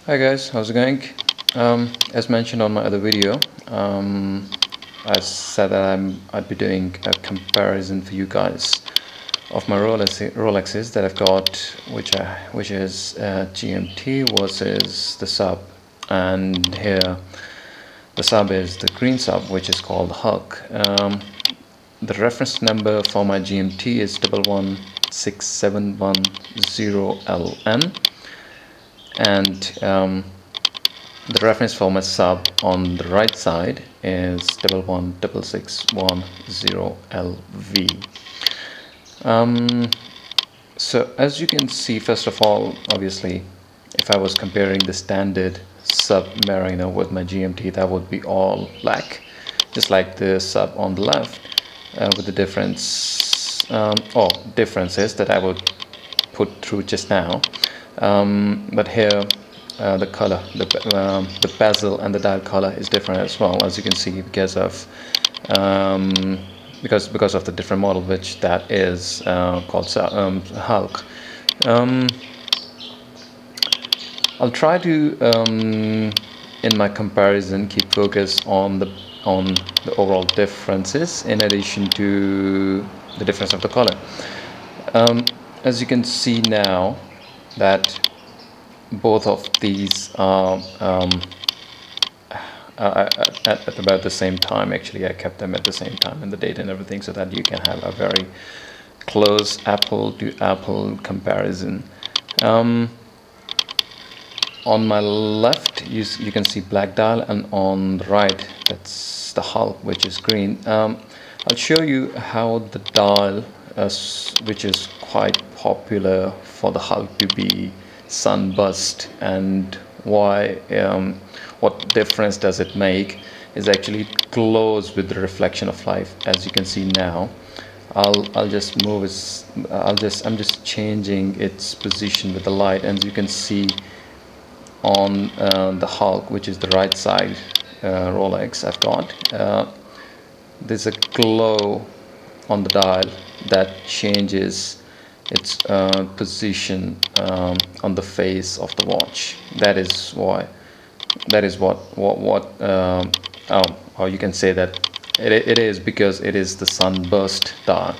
Hi guys, how's it going? As mentioned on my other video, I said that I'd be doing a comparison for you guys of my Rolexes that I've got, which is GMT versus the sub, and here the sub is the green sub, which is called Hulk. The reference number for my GMT is 116710LN, and the reference for my sub on the right side is 116610LV. So as you can see, first of all, obviously, if I was comparing the standard Submariner with my GMT, that would be all black, just like the sub on the left, with the differences that I would put through just now. But here the color, the bezel and the dial color is different as well, as you can see, because of the different model, which that is called Hulk. I'll try to in my comparison keep focus on the overall differences in addition to the difference of the color. As you can see now that both of these are at about the same time. Actually, I kept them at the same time and the date and everything, so that you can have a very close apple to apple comparison. On my left you can see black dial, and on the right that's the Hulk, which is green. I'll show you how the dial, which is quite popular for the Hulk to be Sunburst, and why, what difference does it make, is actually close with the reflection of light, as you can see now. I'll just move it, I'm just changing its position with the light, and as you can see on the Hulk, which is the right side Rolex I've got, there's a glow on the dial that changes its position on the face of the watch. That is what or you can say that it is because it is the Sunburst dial.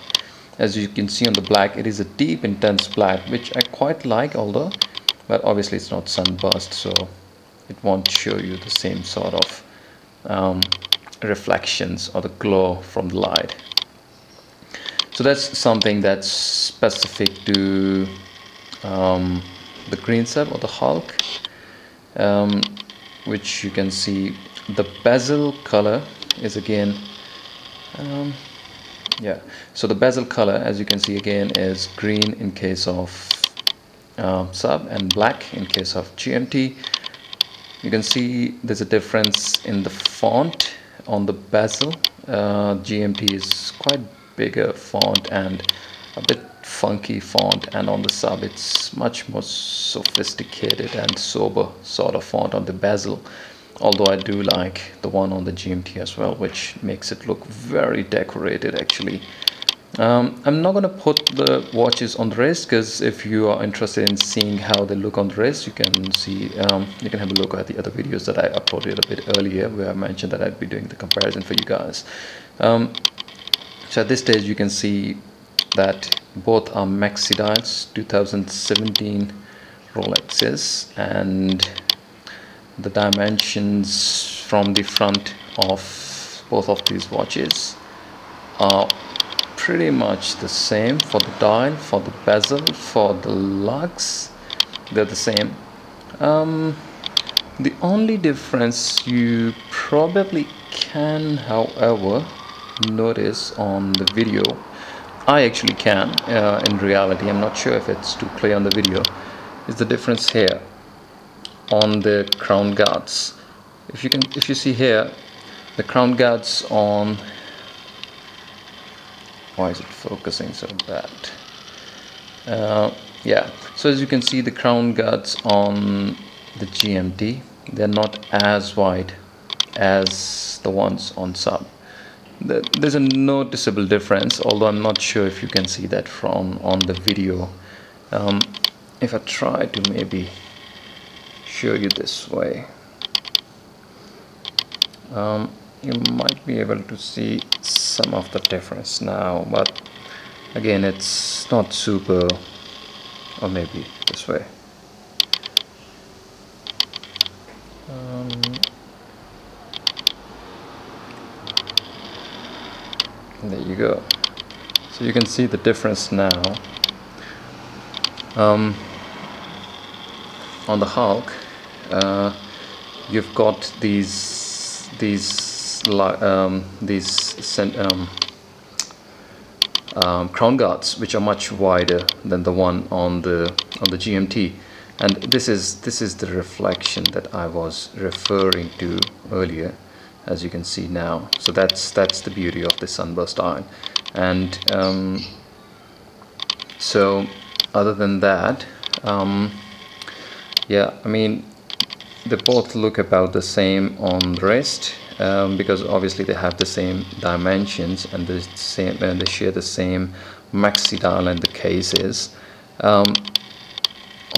As you can see on the black, it is a deep intense black, which I quite like, although, but obviously it's not Sunburst, so it won't show you the same sort of reflections or the glow from the light. So that's something that's specific to the green sub or the Hulk, which you can see the bezel color is again so the bezel color, as you can see, again is green in case of sub and black in case of GMT. You can see there's a difference in the font on the bezel. GMT is quite bigger font and a bit funky font, and on the sub it's much more sophisticated and sober sort of font on the bezel, although I do like the one on the GMT as well, which makes it look very decorated actually. I'm not going to put the watches on the wrist, because if you are interested in seeing how they look on the wrist, you can see, you can have a look at the other videos that I uploaded a bit earlier, where I mentioned that I'd be doing the comparison for you guys. So at this stage you can see that both are maxi dials, 2017 Rolexes, and the dimensions from the front of both of these watches are pretty much the same. For the dial, for the bezel, for the lugs, they're the same. The only difference you probably can, however, notice on the video, I actually can, in reality, I'm not sure if it's too clear on the video, is the difference here on the crown guards. If you see here, the crown guards on, why is it focusing so bad? Yeah, so as you can see, the crown guards on the GMT, they're not as wide as the ones on sub. There's a noticeable difference, although I'm not sure if you can see that from on the video. If I try to maybe show you this way. You might be able to see some of the difference now, but again it's not super. Or maybe this way. There you go. So you can see the difference now. On the Hulk, you've got these crown guards, which are much wider than the one on the GMT, and this is the reflection that I was referring to earlier, as you can see now. So that's the beauty of the Sunburst iron. And so other than that, yeah, I mean, they both look about the same on the wrist, because obviously they have the same dimensions and they share the same maxi dial and the cases.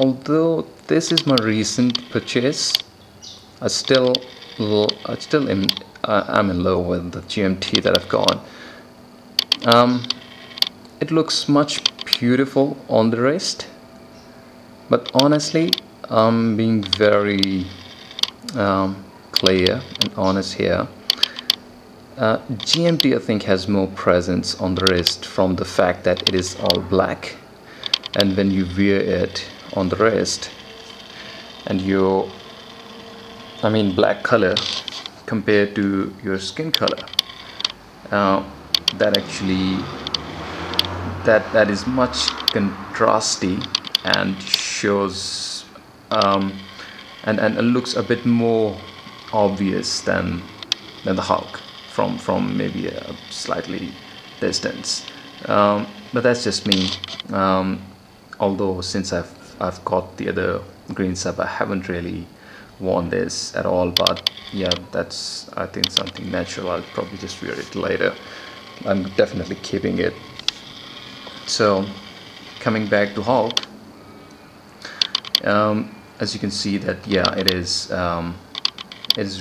Although this is my recent purchase, I'm in love with the GMT that I've got. It looks much beautiful on the wrist, but honestly, I'm being very clear and honest here. GMT, I think, has more presence on the wrist from the fact that it is all black, and when you wear it on the wrist and black color compared to your skin color, that is much contrasty and shows and looks a bit more obvious than the Hulk from maybe a slightly distance. But that's just me. Although since I've got the other green sub, I haven't really worn this at all. But yeah, that's, I think, something natural. I'll probably just wear it later. I'm definitely keeping it. So coming back to Hulk, as you can see that, yeah, it is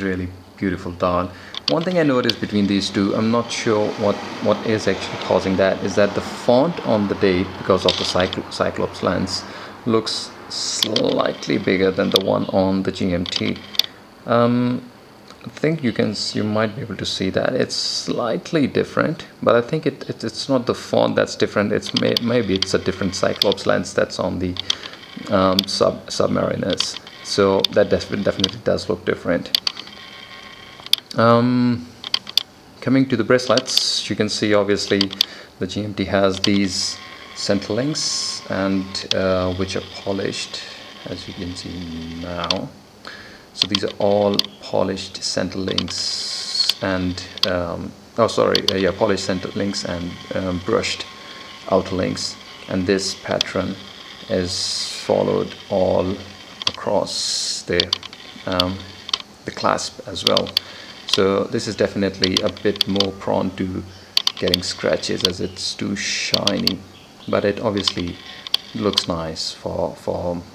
really beautiful dial. One thing I noticed between these two, I'm not sure what is actually causing that, is that the font on the date, because of the Cyclops lens, looks slightly bigger than the one on the GMT. I think you might be able to see that it's slightly different, but I think it's not the font that's different. Maybe it's a different Cyclops lens that's on the Submariners. So that definitely does look different. Coming to the bracelets, you can see obviously the GMT has these center links, and which are polished, as you can see now. So these are all polished center links and polished center links and brushed outer links, and this pattern is followed all across the clasp as well. So this is definitely a bit more prone to getting scratches as it's too shiny, but it obviously looks nice for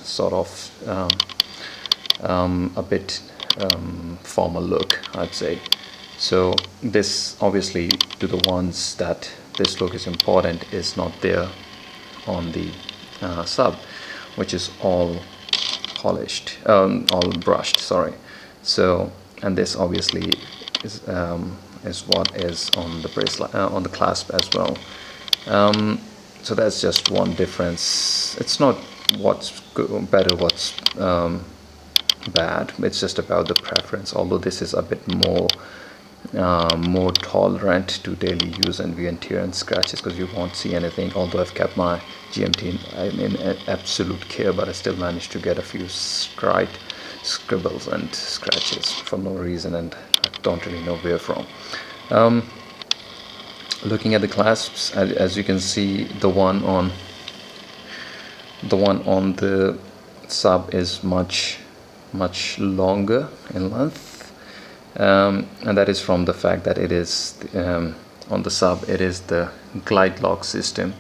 sort of a bit formal look, I'd say. So this, obviously, to the ones that this look is important, is not there on the sub, which is all polished, all brushed, sorry. So, and this obviously is what is on the bracelet, on the clasp as well. So that's just one difference. It's not what's good, better, what's bad. It's just about the preference. Although this is a bit more tolerant to daily use and wear and tear and scratches, because you won't see anything. Although I've kept my GMT in absolute care, but I still managed to get a few scribbles and scratches for no reason, and I don't really know where from. Looking at the clasps, as you can see, the one on the sub is much longer in length, and that is from the fact that it is on the sub, it is the glide lock system,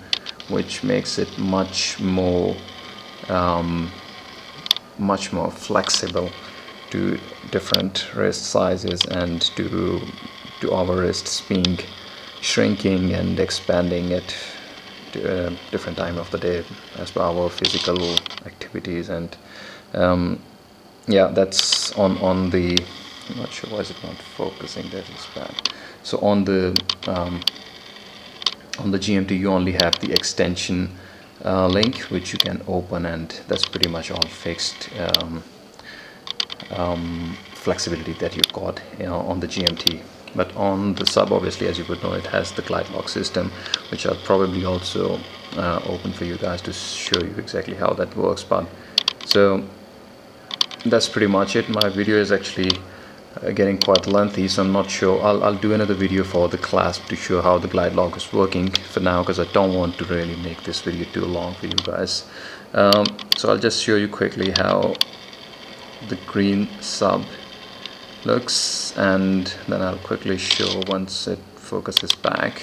which makes it much more much more flexible to different wrist sizes and to our wrists being shrinking and expanding at a different time of the day as per our physical activities. And yeah, that's on the, I'm not sure why is it not focusing, that is bad. So on the GMT you only have the extension link which you can open, and that's pretty much all fixed flexibility that you've got, you know, on the GMT. But on the sub, obviously, as you would know, it has the glide lock system, which I'll probably also open for you guys to show you exactly how that works. But so that's pretty much it. My video is actually getting quite lengthy, so I'm not sure. I'll do another video for the clasp to show how the glide lock is working for now, because I don't want to really make this video too long for you guys. So I'll just show you quickly how the green sub looks, and then I'll quickly show, once it focuses back,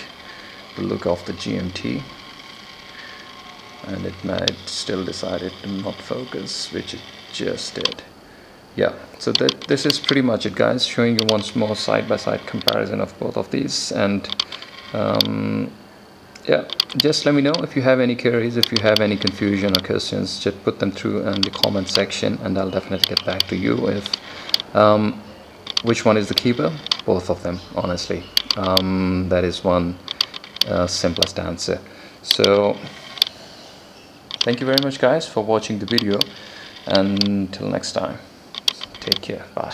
the look of the GMT. And it might still decided to not focus, which it just did. Yeah, so this is pretty much it, guys, showing you once more side-by-side comparison of both of these. And yeah, just let me know if you have any queries, if you have any confusion or questions, just put them through in the comment section, and I'll definitely get back to you. If which one is the keeper? Both of them, honestly. That is one simplest answer. So thank you very much, guys, for watching the video, and until next time, take care. Bye.